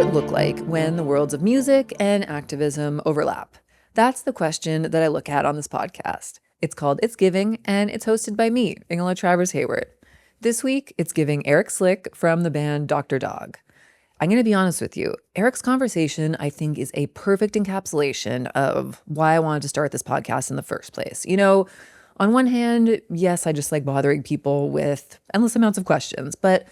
it look like when the worlds of music and activism overlap? That's the question that I look at on this podcast. It's called It's Giving, and it's hosted by me, Ingela Travers-Hayward. This week, it's giving Eric Slick from the band Dr. Dog. I'm going to be honest with you. Eric's conversation, I think, is a perfect encapsulation of why I wanted to start this podcast in the first place. You know, on one hand, yes, I just like bothering people with endless amounts of questions. But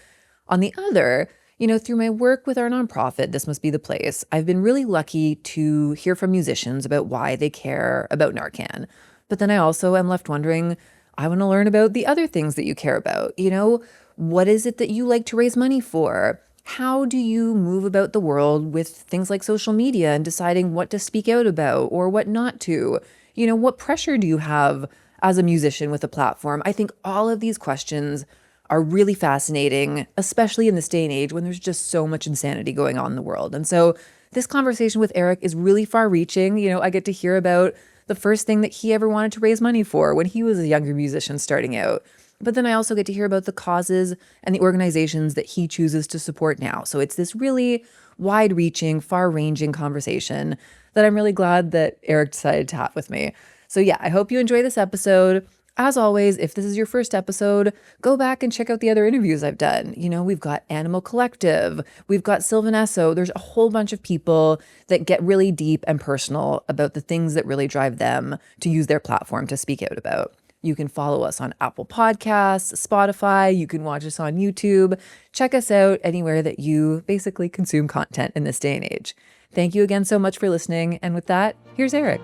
on the other, you know, through my work with our nonprofit, This Must Be the Place, I've been really lucky to hear from musicians about why they care about Narcan. But then I also am left wondering, I want to learn about the other things that you care about. You know, what is it that you like to raise money for? How do you move about the world with things like social media and deciding what to speak out about or what not to? You know, what pressure do you have as a musician with a platform? I think all of these questions are really fascinating, especially in this day and age when there's just so much insanity going on in the world. And so this conversation with Eric is really far reaching. You know, I get to hear about the first thing that he ever wanted to raise money for when he was a younger musician starting out. But then I also get to hear about the causes and the organizations that he chooses to support now. So it's this really wide-reaching, far-ranging conversation that I'm really glad that Eric decided to have with me. So yeah, I hope you enjoy this episode. As always, if this is your first episode, go back and check out the other interviews I've done. You know, we've got Animal Collective, we've got Sylvan Esso. There's a whole bunch of people that get really deep and personal about the things that really drive them to use their platform to speak out about. You can follow us on Apple Podcasts, Spotify. You can watch us on YouTube. Check us out anywhere that you basically consume content in this day and age. Thank you again so much for listening. And with that, here's Eric.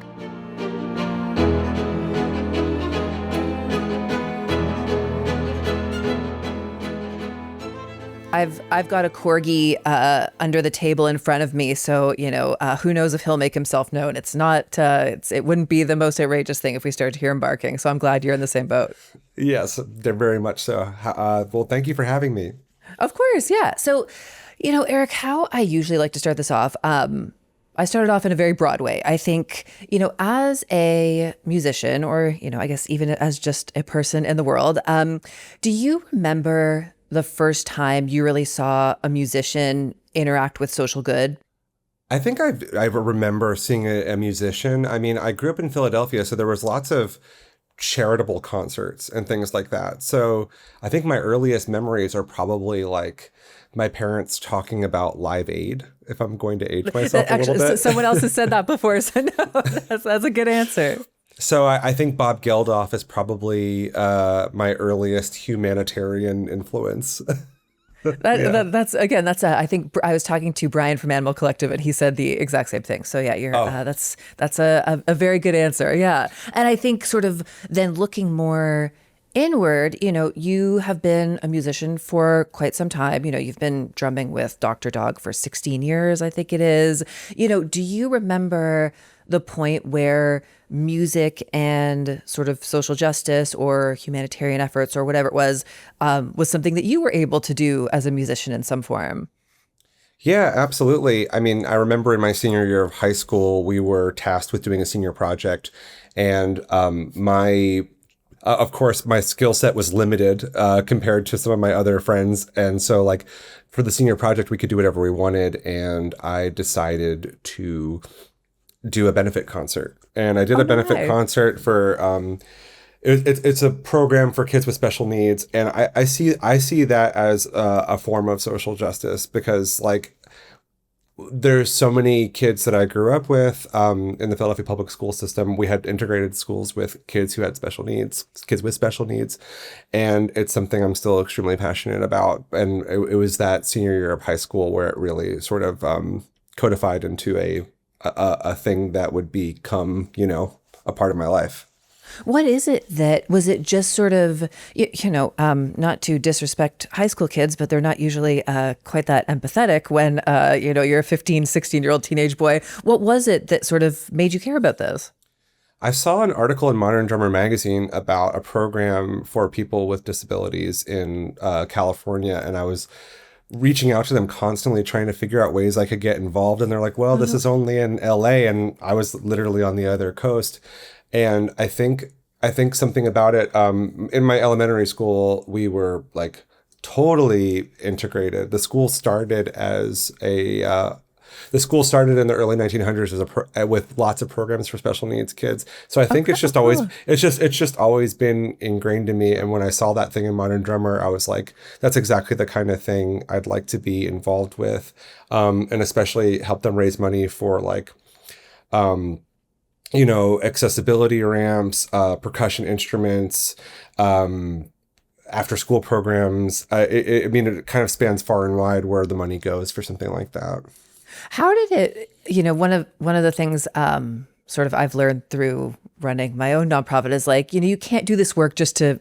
I've got a corgi under the table in front of me, so you know who knows if he'll make himself known. It's not. It wouldn't be the most outrageous thing if we started to hear him barking. So I'm glad you're in the same boat. Yes, they're very much so. Well, thank you for having me. Of course, yeah. So, you know, Eric, how I usually like to start this off. I started off in a very broad way. I think, you know, as a musician, or you know, I guess even as just a person in the world, do you remember the first time you really saw a musician interact with social good? I think I remember seeing a musician. I mean, I grew up in Philadelphia, so there was lots of charitable concerts and things like that. So I think my earliest memories are probably like my parents talking about Live Aid, if I'm going to age myself a little bit. Someone else has said that before, so no, that's a good answer. So I think Bob Geldof is probably my earliest humanitarian influence. I think I was talking to Brian from Animal Collective, and he said the exact same thing. So yeah, that's a very good answer. Yeah, and I think sort of then looking more inward, you know, you have been a musician for quite some time. You know, you've been drumming with Dr. Dog for 16 years, I think it is. You know, do you remember the point where music and sort of social justice or humanitarian efforts or whatever it was something that you were able to do as a musician in some form? Yeah, absolutely. I mean, I remember in my senior year of high school, we were tasked with doing a senior project, and of course, my skill set was limited compared to some of my other friends. And so like for the senior project, we could do whatever we wanted. And I decided to do a benefit concert. And I did a benefit concert for, it's a program for kids with special needs. And I see that as a form of social justice, because like there's so many kids that I grew up with in the Philadelphia public school system. We had integrated schools with kids who had special needs, kids with special needs. And it's something I'm still extremely passionate about. And it was that senior year of high school where it really sort of codified into a thing that would become, you know, a part of my life. What is it that, was it just sort of, not to disrespect high school kids, but they're not usually quite that empathetic when, you're a 15, 16-year-old teenage boy. What was it that sort of made you care about this? I saw an article in Modern Drummer magazine about a program for people with disabilities in California, and I was reaching out to them constantly trying to figure out ways I could get involved. And they're like, well, this is only in LA. And I was literally on the other coast. And I think something about it, in my elementary school, we were like totally integrated. The school started as a the school started in the early 1900s with lots of programs for special needs kids. So I think it's just always cool. it's just always been ingrained in me. And when I saw that thing in Modern Drummer, I was like, that's exactly the kind of thing I'd like to be involved with, and especially help them raise money for like accessibility ramps, percussion instruments, after school programs. I mean, it kind of spans far and wide where the money goes for something like that. How did it, one of the things sort of I've learned through running my own nonprofit is like, you can't do this work just to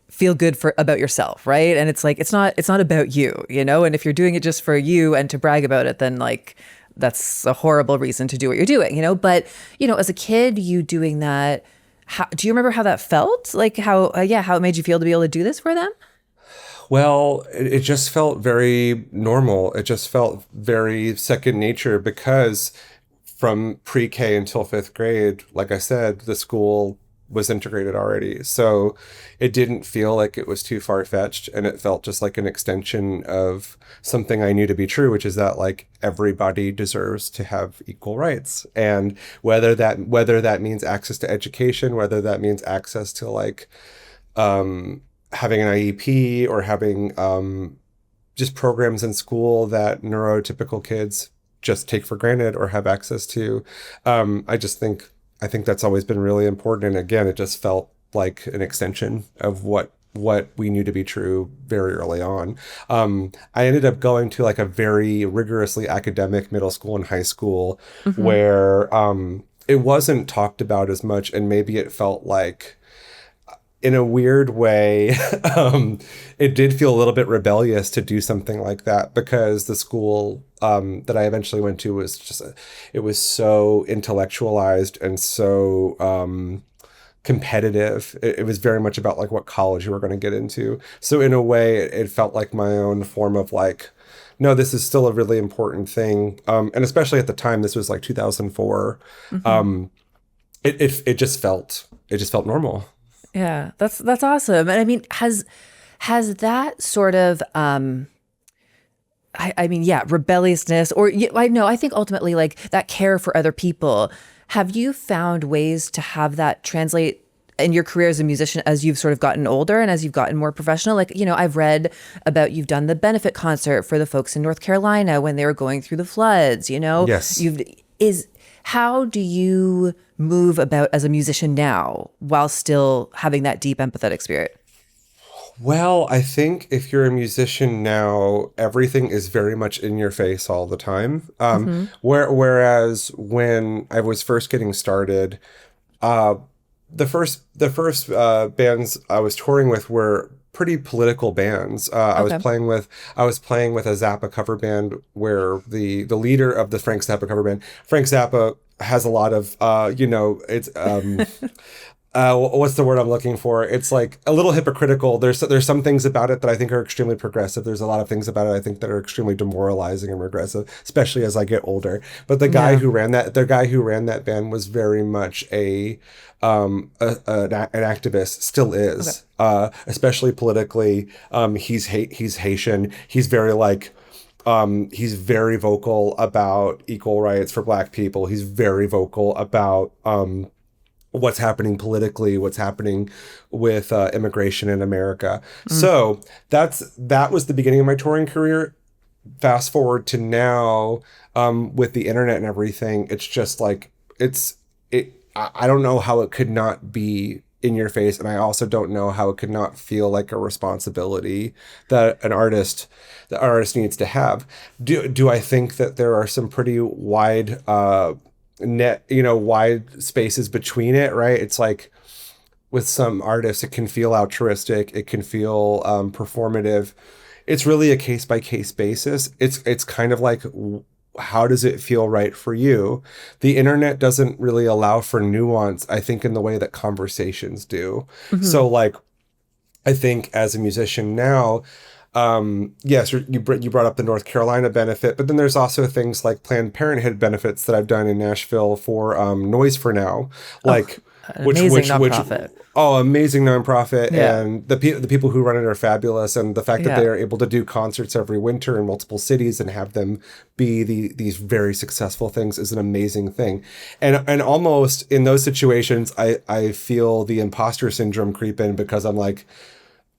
feel good about yourself, right? And it's like it's not about you, and if you're doing it just for you and to brag about it, then like that's a horrible reason to do what you're doing, but as a kid, you doing that, do you remember how that felt? Like how it made you feel to be able to do this for them? Well, it just felt very normal. It just felt very second nature because from pre-K until fifth grade, like I said, the school was integrated already. So it didn't feel like it was too far-fetched, and it felt just like an extension of something I knew to be true, which is that like everybody deserves to have equal rights. And whether that means access to education, whether that means access to like having an IEP or having just programs in school that neurotypical kids just take for granted or have access to. I think that's always been really important. And again, it just felt like an extension of what we knew to be true very early on. I ended up going to like a very rigorously academic middle school and high school where it wasn't talked about as much, and maybe it felt like, in a weird way, it did feel a little bit rebellious to do something like that, because the school that I eventually went to was just, it was so intellectualized and so competitive. It was very much about like what college you were going to get into. So in a way, it felt like my own form of like, no, this is still a really important thing. And especially at the time, this was like 2004. It just felt normal. Yeah, that's awesome. And I mean, has that sort of rebelliousness, or I think ultimately like that care for other people, have you found ways to have that translate in your career as a musician as you've sort of gotten older and as you've gotten more professional? Like, I've read about you've done the benefit concert for the folks in North Carolina when they were going through the floods, Yes. How do you move about as a musician now while still having that deep empathetic spirit? Well, I think if you're a musician now, everything is very much in your face all the time. Whereas when I was first getting started, the first bands I was touring with were pretty political bands. I was playing with a Zappa cover band where the leader of the Frank Zappa cover band, Frank Zappa, has a lot of it's what's the word I'm looking for? It's like a little hypocritical. There's some things about it that I think are extremely progressive. There's a lot of things about it I think that are extremely demoralizing and regressive, especially as I get older. But the guy who ran that band was very much an activist, still is, especially politically. He's Haitian. He's very like, he's very vocal about equal rights for Black people. He's very vocal about what's happening politically, what's happening with immigration in America. So that was the beginning of my touring career. Fast forward to now, with the internet and everything, it's just like I don't know how it could not be in your face, and I also don't know how it could not feel like a responsibility that an artist needs to have. Do I think that there are some pretty wide wide spaces between it, right? It's like with some artists, it can feel altruistic, it can feel performative. It's really a case-by-case basis. It's kind of like, how does it feel right for you? The internet doesn't really allow for nuance, I think, in the way that conversations do. So like, I think as a musician now, yes, you brought up the North Carolina benefit, but then there's also things like Planned Parenthood benefits that I've done in Nashville for Noise for Now. Like, An amazing nonprofit. Oh, amazing nonprofit. Yeah. And the people who run it are fabulous. And the fact that Yeah. they are able to do concerts every winter in multiple cities and have them be these very successful things is an amazing thing. And almost in those situations, I feel the imposter syndrome creep in, because I'm like,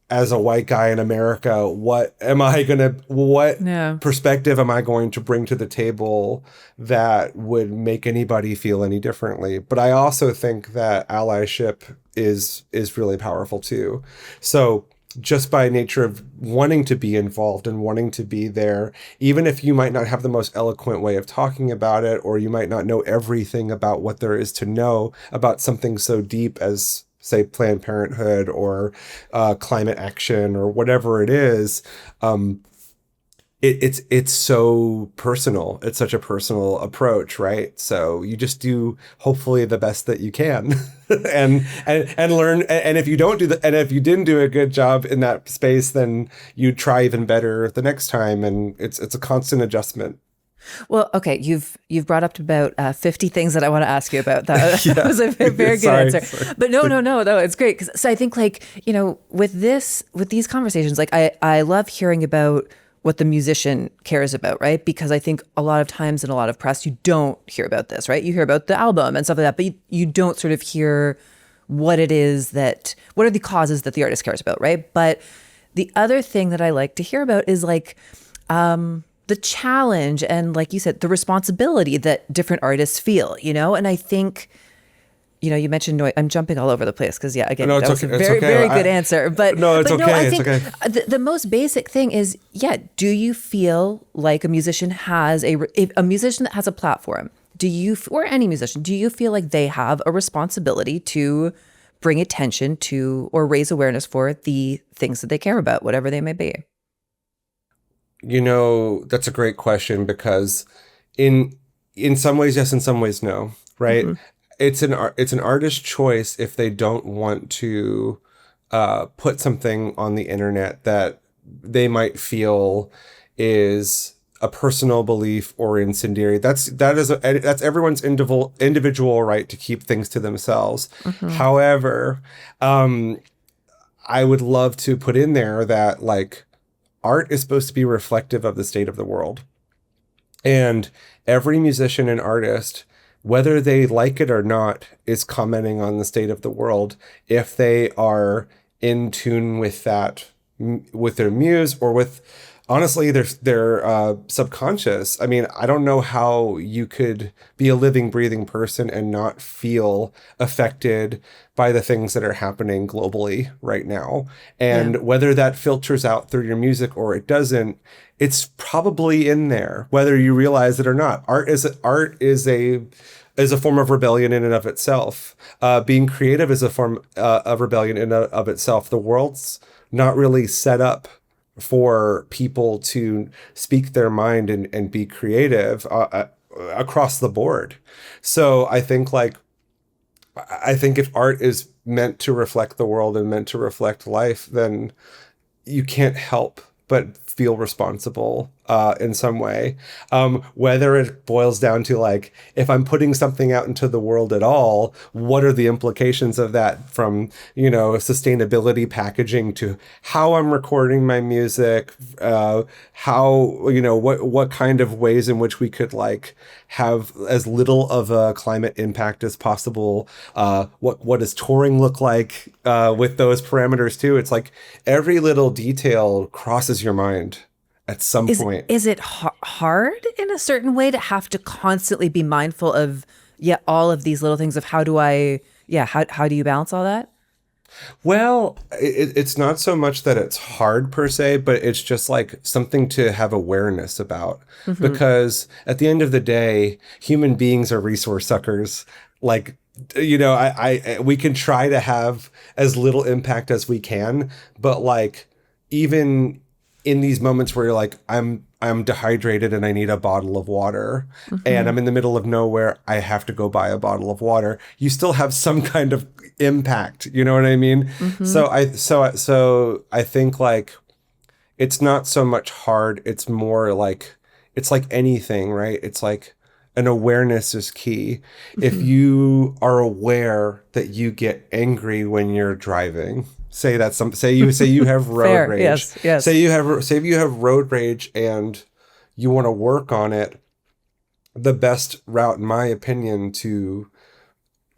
as a white guy in America, what Yeah. perspective am I going to bring to the table that would make anybody feel any differently? But I also think that allyship is really powerful too. So just by nature of wanting to be involved and wanting to be there, even if you might not have the most eloquent way of talking about it, or you might not know everything about what there is to know about something so deep as, say, Planned Parenthood or climate action or whatever it is, it's so personal. It's such a personal approach, right? So you just do hopefully the best that you can, and learn. And if you don't do and if you didn't do a good job in that space, then you try even better the next time. And it's a constant adjustment. Well, okay, you've brought up about 50 things that I want to ask you about. That was a very good answer. Sorry. But no, it's great. So I think, like, with these conversations, like I love hearing about what the musician cares about, right? Because I think a lot of times in a lot of press, you don't hear about this, right? You hear about the album and stuff like that, but you don't sort of hear what are the causes that the artist cares about, right? But the other thing that I like to hear about is like, the challenge and, like you said, the responsibility that different artists feel, and I think, you mentioned noise. I'm jumping all over the place because, yeah, again, that was a very good answer. But no, I think the most basic thing is, do you feel like a musician has a musician that has a platform? Or any musician, do you feel like they have a responsibility to bring attention to or raise awareness for the things that they care about, whatever they may be? That's a great question, because in some ways, yes, in some ways, no, right? Mm-hmm. It's an artist's choice if they don't want to put something on the internet that they might feel is a personal belief or incendiary. That's everyone's individual right to keep things to themselves. Mm-hmm. However, I would love to put in there that, like, art is supposed to be reflective of the state of the world. And every musician and artist, whether they like it or not, is commenting on the state of the world if they are in tune with that, with their muse, or with, honestly, their subconscious. I mean, I don't know how you could be a living, breathing person and not feel affected by the things that are happening globally right now. And whether that filters out through your music or it doesn't, it's probably in there, whether you realize it or not. Art is a form of rebellion in and of itself. Being creative is a form of rebellion in and of itself. The world's not really set up for people to speak their mind and be creative across the board. So I think if art is meant to reflect the world and meant to reflect life, then you can't help but feel responsible in some way. Whether it boils down to, like, if I'm putting something out into the world at all, what are the implications of that, from, sustainability packaging to how I'm recording my music, what kind of ways in which we could, like, have as little of a climate impact as possible. What does touring look like with those parameters too? It's like every little detail crosses your mind at some point. Is it hard in a certain way to have to constantly be mindful of, all of these little things of how do you balance all that? Well, it's not so much that it's hard per se, but it's just like something to have awareness about. Mm-hmm. Because at the end of the day, human beings are resource suckers. Like, we can try to have as little impact as we can, but, like, even in these moments where you're like, I'm dehydrated and I need a bottle of water, mm-hmm. and I'm in the middle of nowhere, I have to go buy a bottle of water. You still have some kind of impact. You know what I mean? Mm-hmm. So I think, like, it's not so much hard. It's more like, it's like anything, right? It's like and awareness is key. If you are aware that you get angry when you're driving, say you have road Fair. rage. Yes. Yes. Say you have road rage and you want to work on it. The best route, in my opinion, to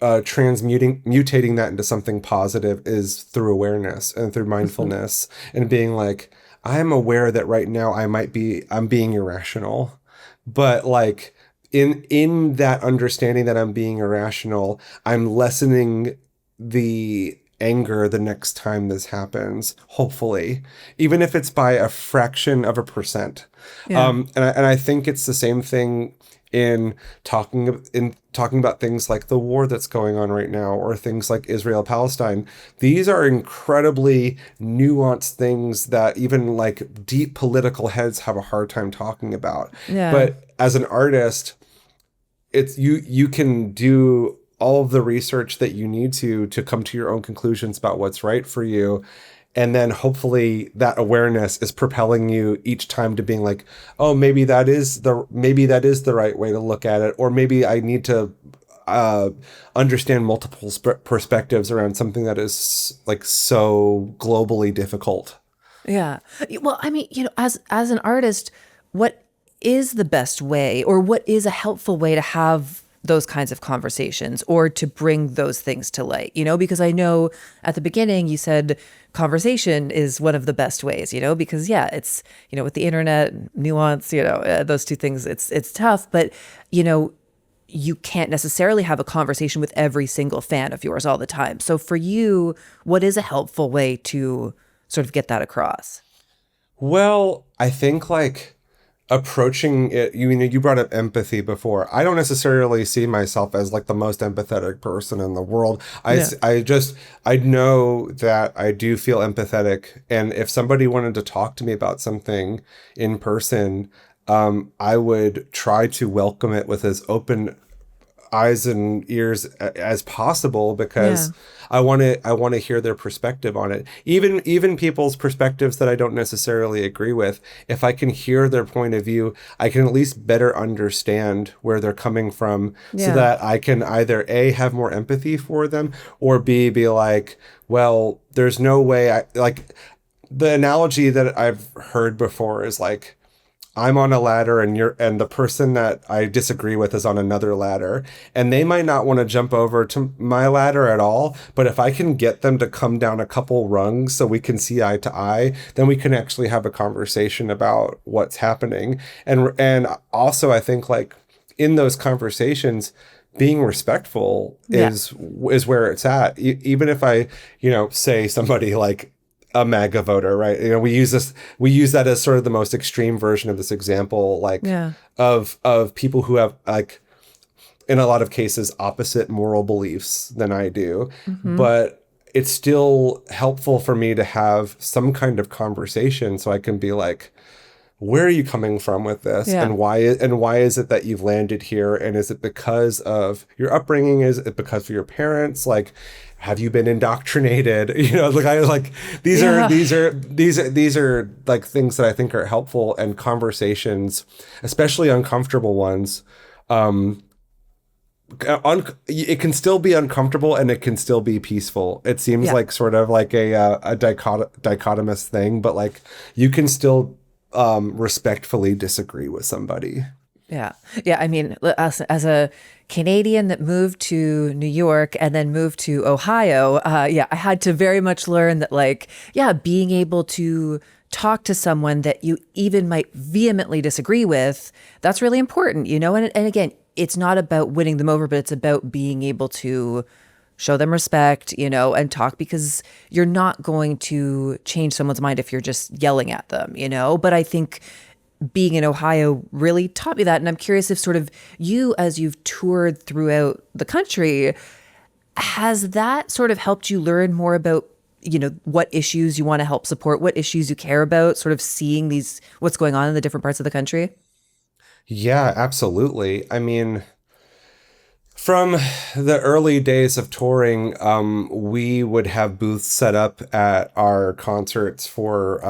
mutating that into something positive is through awareness and through mindfulness and being like, I'm aware that right now I'm being irrational, but like in that understanding that I'm being irrational, I'm lessening the anger the next time this happens, hopefully, even if it's by a fraction of a percent. Yeah. And I think it's the same thing in talking about things like the war that's going on right now, or things like Israel Palestine. These are incredibly nuanced things that even like deep political heads have a hard time talking about. Yeah. But as an artist, it's you can do all of the research that you need to come to your own conclusions about what's right for you. And then hopefully that awareness is propelling you each time to being like, oh, maybe that is the right way to look at it. Or maybe I need to understand multiple perspectives around something that is like so globally difficult. Yeah. Well, I mean, as an artist, what is the best way, or what is a helpful way to have those kinds of conversations, or to bring those things to light, because I know at the beginning you said conversation is one of the best ways, because it's, with the internet, nuance, those two things, it's tough, but, you can't necessarily have a conversation with every single fan of yours all the time. So for you, what is a helpful way to sort of get that across? Well, I think like approaching it, you brought up empathy before. I don't necessarily see myself as like the most empathetic person in the world. Yeah. I know that I do feel empathetic, and if somebody wanted to talk to me about something in person, I would try to welcome it with as open eyes and ears as possible, Yeah. because I want to hear their perspective on it. Even people's perspectives that I don't necessarily agree with, if I can hear their point of view, I can at least better understand where they're coming from, so Yeah. that I can either A, have more empathy for them, or B, be like, well, there's no way like the analogy that I've heard before is like, I'm on a ladder and the person that I disagree with is on another ladder, and they might not want to jump over to my ladder at all, but if I can get them to come down a couple rungs so we can see eye to eye, then we can actually have a conversation about what's happening. And also I think like in those conversations, being respectful Yeah. is where it's at. Even if I, say somebody like a MAGA voter, right? We use that as sort of the most extreme version of this example, like Yeah. of people who have like, in a lot of cases, opposite moral beliefs than I do. Mm-hmm. But it's still helpful for me to have some kind of conversation so I can be like, where are you coming from with this, Yeah. and why is it that you've landed here, and is it because of your upbringing, is it because of your parents, like have you been indoctrinated, like I like these Yeah. are like things that I think are helpful, and conversations, especially uncomfortable ones, it can still be uncomfortable and it can still be peaceful. It seems Yeah. like sort of like a dichotomous thing, but like you can still respectfully disagree with somebody. Yeah. Yeah. I mean, as a Canadian that moved to New York and then moved to Ohio, I had to very much learn that, like, being able to talk to someone that you even might vehemently disagree with, that's really important, And again, it's not about winning them over, but it's about being able to show them respect, and talk, because you're not going to change someone's mind if you're just yelling at them, But I think being in Ohio really taught me that. And I'm curious if sort of you, as you've toured throughout the country, has that sort of helped you learn more about, what issues you want to help support, what issues you care about, sort of seeing what's going on in the different parts of the country? Yeah, absolutely. I mean, From the early days of touring, we would have booths set up at our concerts for,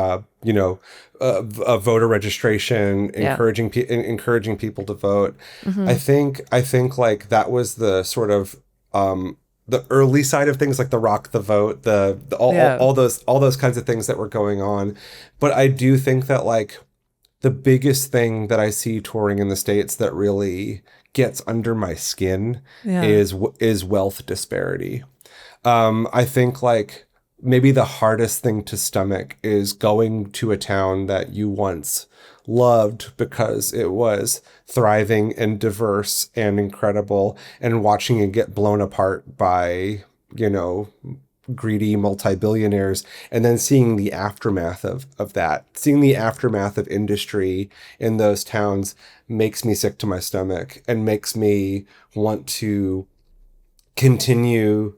voter registration, Yeah. encouraging people to vote. Hmm. I think like that was the sort of the early side of things, like the rock the vote, Yeah. all those kinds of things that were going on. But I do think that like the biggest thing that I see touring in the States that really gets under my skin Yeah. is wealth disparity. I think like maybe the hardest thing to stomach is going to a town that you once loved because it was thriving and diverse and incredible, and watching it get blown apart by, you know, greedy multi-billionaires, and then seeing the aftermath of that, seeing the aftermath of industry in those towns makes me sick to my stomach and makes me want to continue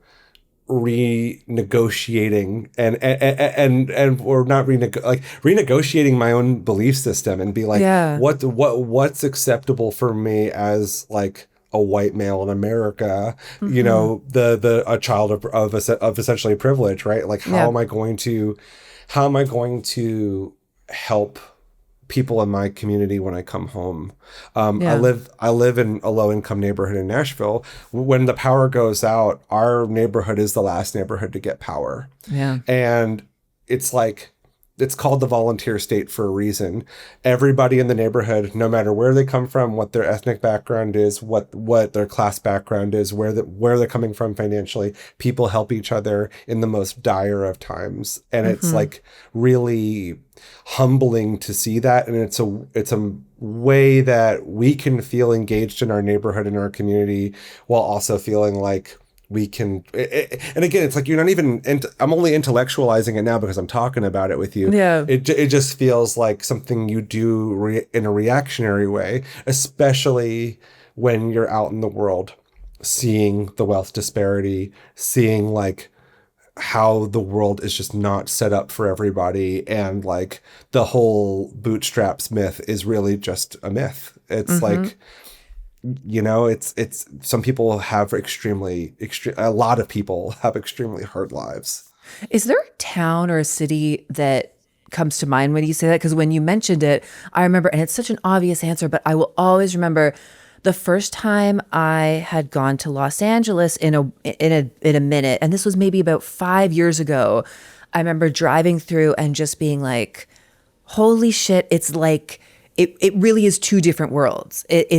renegotiating and or not renegotiating my own belief system and be like, Yeah. what's acceptable for me as like a white male in America, Hmm. the a child of essentially privilege, right? Like Yeah. how am I going to help people in my community when I come home? Yeah. I live in a low income neighborhood in Nashville. When the power goes out, our neighborhood is the last neighborhood to get power, Yeah. and it's like it's called the volunteer state for a reason. Everybody in the neighborhood, no matter where they come from, what their ethnic background is, what their class background is, where they're coming from financially, people help each other in the most dire of times. And it's Hmm. like really humbling to see that. And it's a way that we can feel engaged in our neighborhood and our community while also feeling like we can, and again, it's like you're not even I'm only intellectualizing it now because I'm talking about it with you. Yeah. It just feels like something you do in a reactionary way, especially when you're out in the world seeing the wealth disparity, seeing like how the world is just not set up for everybody, and like the whole bootstraps myth is really just a myth. It's Hmm. like, it's some people have a lot of people have extremely hard lives. Is there a town or a city that comes to mind when you say that? Because when you mentioned it, I remember, and it's such an obvious answer, but I will always remember the first time I had gone to Los Angeles in a minute, and this was maybe about 5 years ago. I remember driving through and just being like, holy shit, it's like it really is two different worlds. It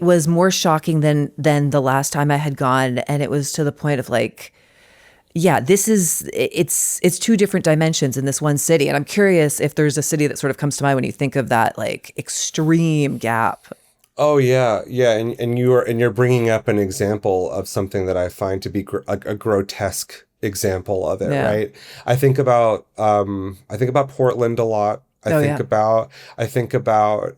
was more shocking than the last time I had gone, and it was to the point of like, yeah, it's two different dimensions in this one city. And I'm curious if there's a city that sort of comes to mind when you think of that like extreme gap. Oh yeah, yeah, and you're bringing up an example of something that I find to be a grotesque example of it, Yeah. right? I think about Portland a lot. Oh yeah. I think about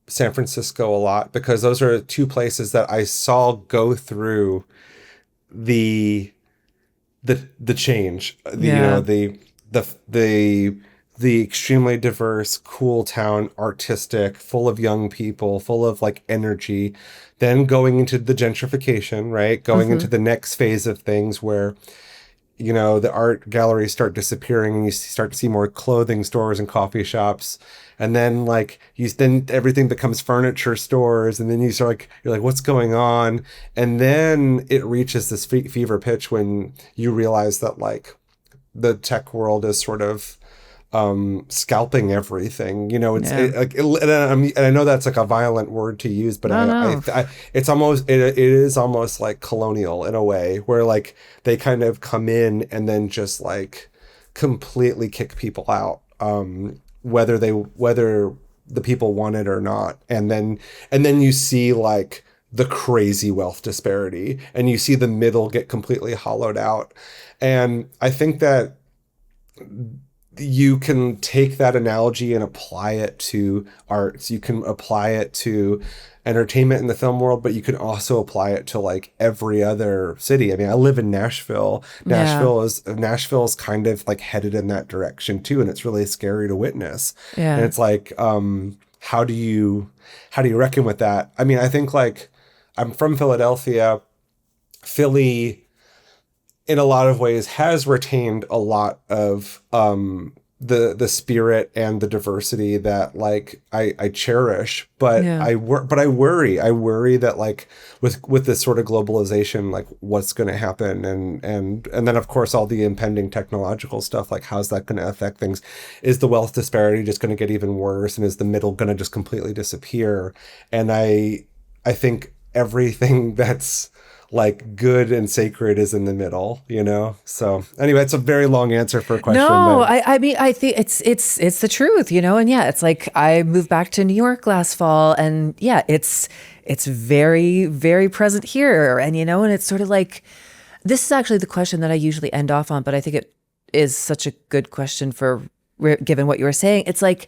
San Francisco a lot, because those are two places that I saw go through the the change, Yeah. the the extremely diverse, cool town, artistic, full of young people, full of like energy, then going into the gentrification, right? Going Hmm. into the next phase of things where, the art galleries start disappearing and you start to see more clothing stores and coffee shops. And then like then everything becomes furniture stores, and then you're like, what's going on? And then it reaches this fever pitch when you realize that like the tech world is sort of scalping everything. Yeah. And I know that's like a violent word to use, but No, no. it is almost like colonial in a way, where like they kind of come in and then just like completely kick people out, whether the people want it or not. And then you see like the crazy wealth disparity, and you see the middle get completely hollowed out. And I think that you can take that analogy and apply it to arts. You can apply it to entertainment in the film world, but you can also apply it to like every other city. I mean, I live in Nashville. Yeah. Nashville is kind of like headed in that direction too, and it's really scary to witness. And Yeah. it's like, how do you reckon with that? I mean, I think like I'm from Philadelphia. Philly, in a lot of ways, has retained a lot of the spirit and the diversity that like I cherish, but Yeah. I worry that like with this sort of globalization, like what's going to happen, and then of course all the impending technological stuff, like how's that going to affect things? Is the wealth disparity just going to get even worse, and is the middle going to just completely disappear? And I think everything that's like good and sacred is in the middle, you know? So anyway, it's a very long answer for a question. No, But I mean, I think it's the truth, you know, and yeah, it's like I moved back to New York last fall, and yeah, it's very, very present here, and you know, and it's sort of like this is actually the question that I usually end off on, but I think it is such a good question for given what you were saying. It's like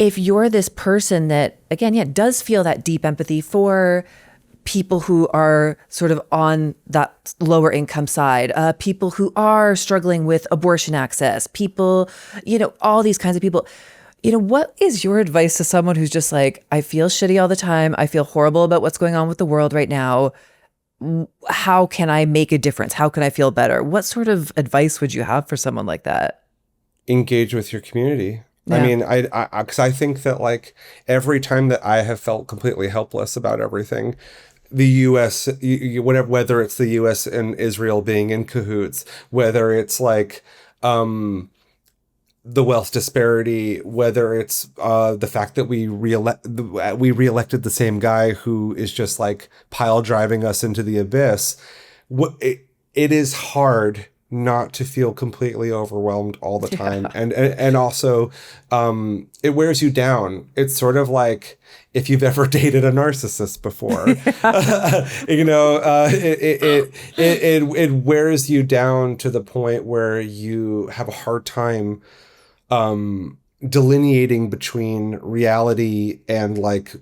if you're this person that again, yeah, does feel that deep empathy for people who are sort of on that lower income side, people who are struggling with abortion access, people, you know, all these kinds of people. You know, what is your advice to someone who's just like, I feel shitty all the time. I feel horrible about what's going on with the world right now. How can I make a difference? How can I feel better? What sort of advice would you have for someone like that? engage with your community. I Yeah. mean, because I think that like every time that I have felt completely helpless about everything, the U.S., whatever, whether it's the U.S. and Israel being in cahoots, whether it's like the wealth disparity, whether it's the fact that we reelected the same guy who is just like pile driving us into the abyss. It is hard not to feel completely overwhelmed all the time, and also it wears you down. It's sort of like if you've ever dated a narcissist before, you know, it wears you down to the point where you have a hard time delineating between reality and like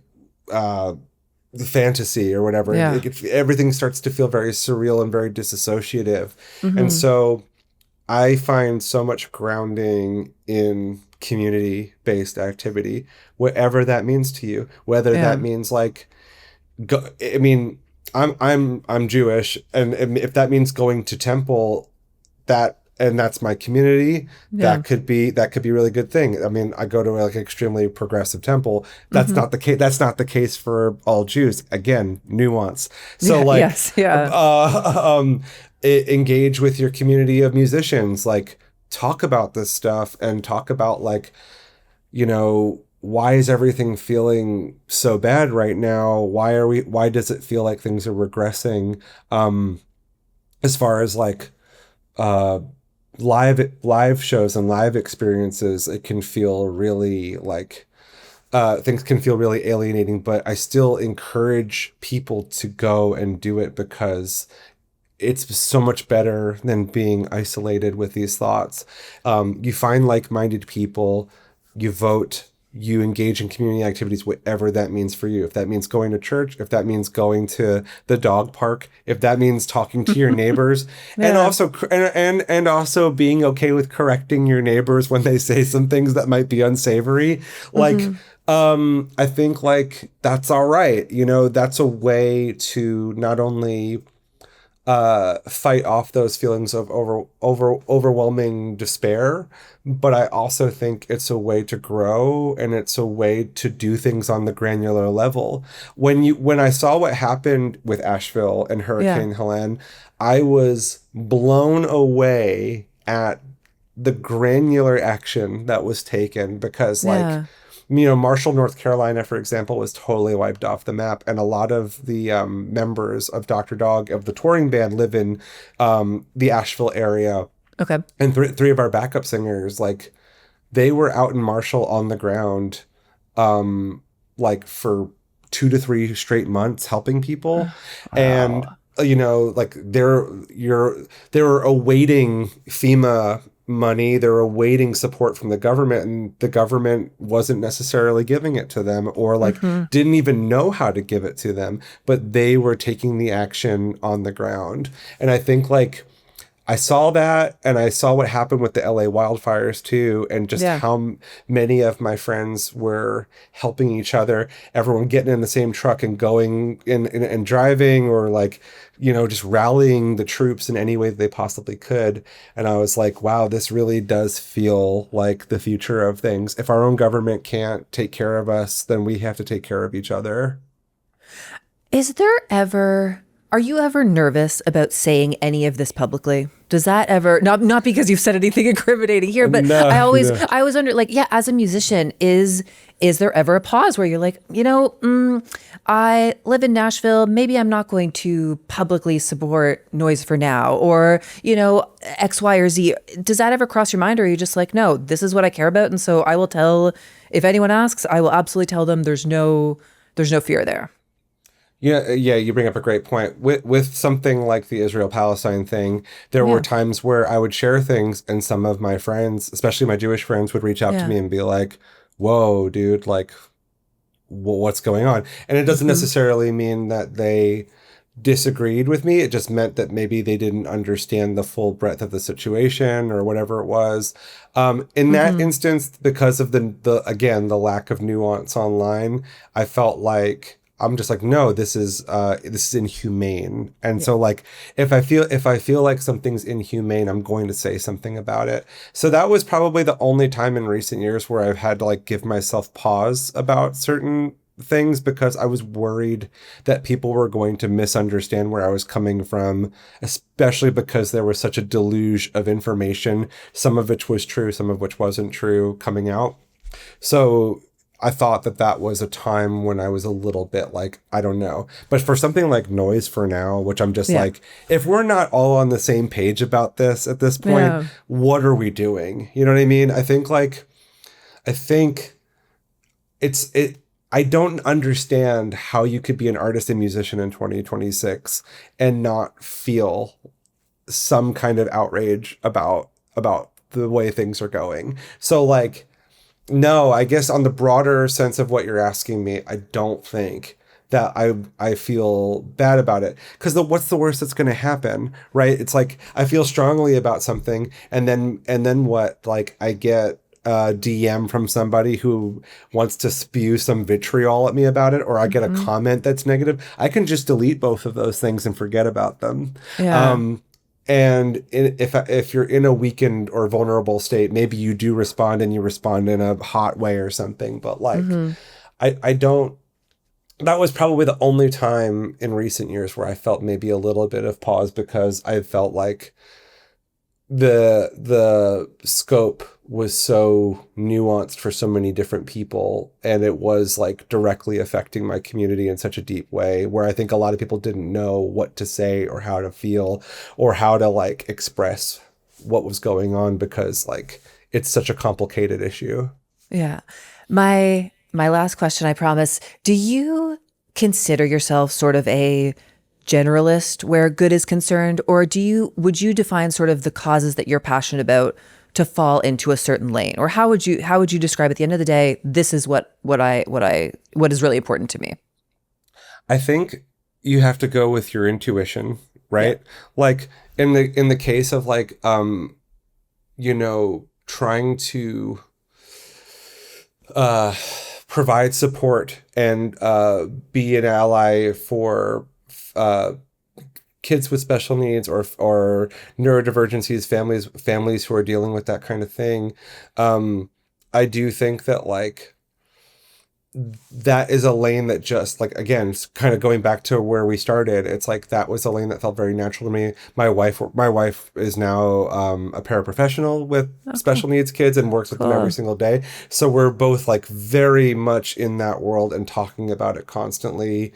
the fantasy or whatever. Yeah. Everything starts to feel very surreal and very disassociative. And Mm-hmm. so I find so much grounding in community-based activity, whatever that means to you, whether Yeah. that means like I mean, I'm Jewish, and if that means going to temple, that's my community, Yeah. that could be a really good thing. I mean, I go to like an extremely progressive temple. That's Mm-hmm. not the case. That's not the case for all Jews. Again, nuance. So Yeah. like, Yes. Yeah. engage with your community of musicians. Like, talk about this stuff and talk about like, you know, why is everything feeling so bad right now? Why does it feel like things are regressing? As far as like uh live shows and live experiences, it can feel really like things can feel really alienating, but I still encourage people to go and do it because it's so much better than being isolated with these thoughts. You find like-minded people, you vote, you engage in community activities, whatever that means for you. If that means going to church, if that means going to the dog park, if that means talking to your neighbors, and Yeah. also and also being okay with correcting your neighbors when they say some things that might be unsavory. Like, Mm-hmm. I think like that's all right. You know, that's a way to not only fight off those feelings of overwhelming despair, but I also think it's a way to grow, and it's a way to do things on the granular level. When I saw what happened with Asheville and Yeah. Hurricane Helene, I was blown away at the granular action that was taken, because like, Yeah. you know, Marshall, North Carolina, for example, was totally wiped off the map. And a lot of the members of Dr. Dog, of the touring band, live in the Asheville area. Okay. And three of our backup singers, like, they were out in Marshall on the ground, like, for 2 to 3 straight months helping people. And, Wow. you know, like, they were awaiting FEMA money, they're awaiting support from the government, and the government wasn't necessarily giving it to them, or like Mm-hmm. didn't even know how to give it to them, but they were taking the action on the ground. And I think like I saw that, and I saw what happened with the LA wildfires too, and just Yeah. how many of my friends were helping each other, everyone getting in the same truck and going and driving, or like, just rallying the troops in any way that they possibly could. And I was like, wow, this really does feel like the future of things. If our own government can't take care of us, then we have to take care of each other. Are you ever nervous about saying any of this publicly? Does that ever, not because you've said anything incriminating here, but No, no. I always wonder, like, yeah, as a musician, is there ever a pause where you're like, I live in Nashville, maybe I'm not going to publicly support Noise for Now, or, X, Y, or Z. Does that ever cross your mind, or are you just like, no, this is what I care about, and so I will tell, if anyone asks, I will absolutely tell them there's no fear there. Yeah, you bring up a great point. With something like the Israel-Palestine thing, there were Yeah. times where I would share things, and some of my friends, especially my Jewish friends, would reach out to Yeah. me and be like, "Whoa, dude, like, what's going on?" And it doesn't Hmm. necessarily mean that they disagreed with me. It just meant that maybe they didn't understand the full breadth of the situation or whatever it was. In that Hmm. instance, because of the lack of nuance online, I felt like I'm just like, no, this is inhumane. And Yeah. so like if I feel like something's inhumane, I'm going to say something about it. So that was probably the only time in recent years where I've had to like give myself pause about certain things, because I was worried that people were going to misunderstand where I was coming from, especially because there was such a deluge of information, some of which was true, some of which wasn't true, coming out. So I thought that that was a time when I was a little bit like, I don't know. But for something like Noise for Now, which I'm just Yeah. like, if we're not all on the same page about this at this point, Yeah. what are we doing? You know what I mean? I think it's it I don't understand how you could be an artist and musician in 2026 and not feel some kind of outrage about the way things are going. So like, no, I guess on the broader sense of what you're asking me, I don't think that I feel bad about it, because what's the worst that's going to happen, right? It's like I feel strongly about something, and then what? Like I get a DM from somebody who wants to spew some vitriol at me about it, or I get a Hmm. comment that's negative. I can just delete both of those things and forget about them. Yeah. Um, and if you're in a weakened or vulnerable state, maybe you do respond, and you respond in a hot way or something. But like, Hmm. I don't. That was probably the only time in recent years where I felt maybe a little bit of pause, because I felt like the scope was so nuanced for so many different people, and it was like directly affecting my community in such a deep way, where I think a lot of people didn't know what to say or how to feel or how to like express what was going on, because like it's such a complicated issue. Yeah. My last question, I promise. Do you consider yourself sort of a generalist where good is concerned, or would you define sort of the causes that you're passionate about to fall into a certain lane? Or how would you describe at the end of the day, this is what is really important to me? I think you have to go with your intuition, Yeah. right? Like in the case of like trying to uh provide support and be an ally for uh kids with special needs, or neurodivergencies, families who are dealing with that kind of thing. I do think that like that is a lane that, just like, again, it's kind of going back to where we started, it's like that was a lane that felt very natural to me. My wife is now a paraprofessional with Oh, cool. special needs kids and works with them every Cool. single day, so we're both like very much in that world and talking about it constantly,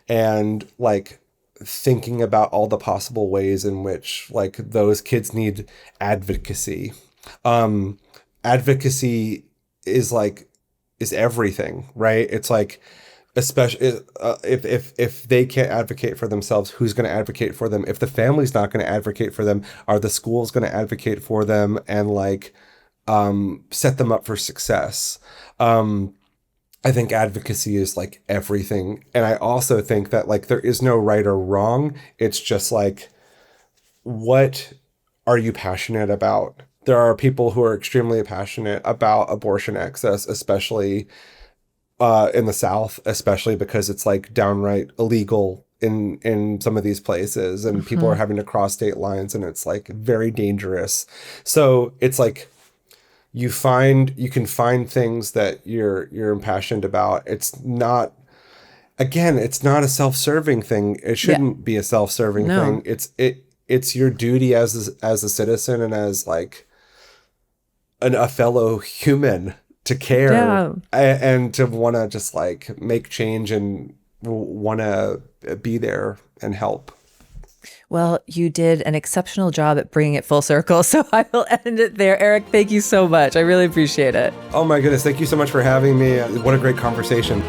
and like thinking about all the possible ways in which like those kids need advocacy. um Advocacy is like is everything, right? It's like, especially if they can't advocate for themselves, who's going to advocate for them? If the family's not going to advocate for them, are the schools going to advocate for them and like set them up for success? I think advocacy is like everything, and I also think that like there is no right or wrong. It's just like, what are you passionate about? There are people who are extremely passionate about abortion access, especially in the South, especially because it's like downright illegal in some of these places, and people are having to cross state lines, and it's like very dangerous. So it's like you can find things that you're impassioned about. It's not, again, it's not a self-serving thing. It shouldn't be a self-serving thing. It's your duty as a citizen and as like a fellow human to care and to want to just like make change and want to be there and help. Well, you did an exceptional job at bringing it full circle, so I will end it there. Eric, thank you so much. I really appreciate it. Oh my goodness. Thank you so much for having me. What a great conversation.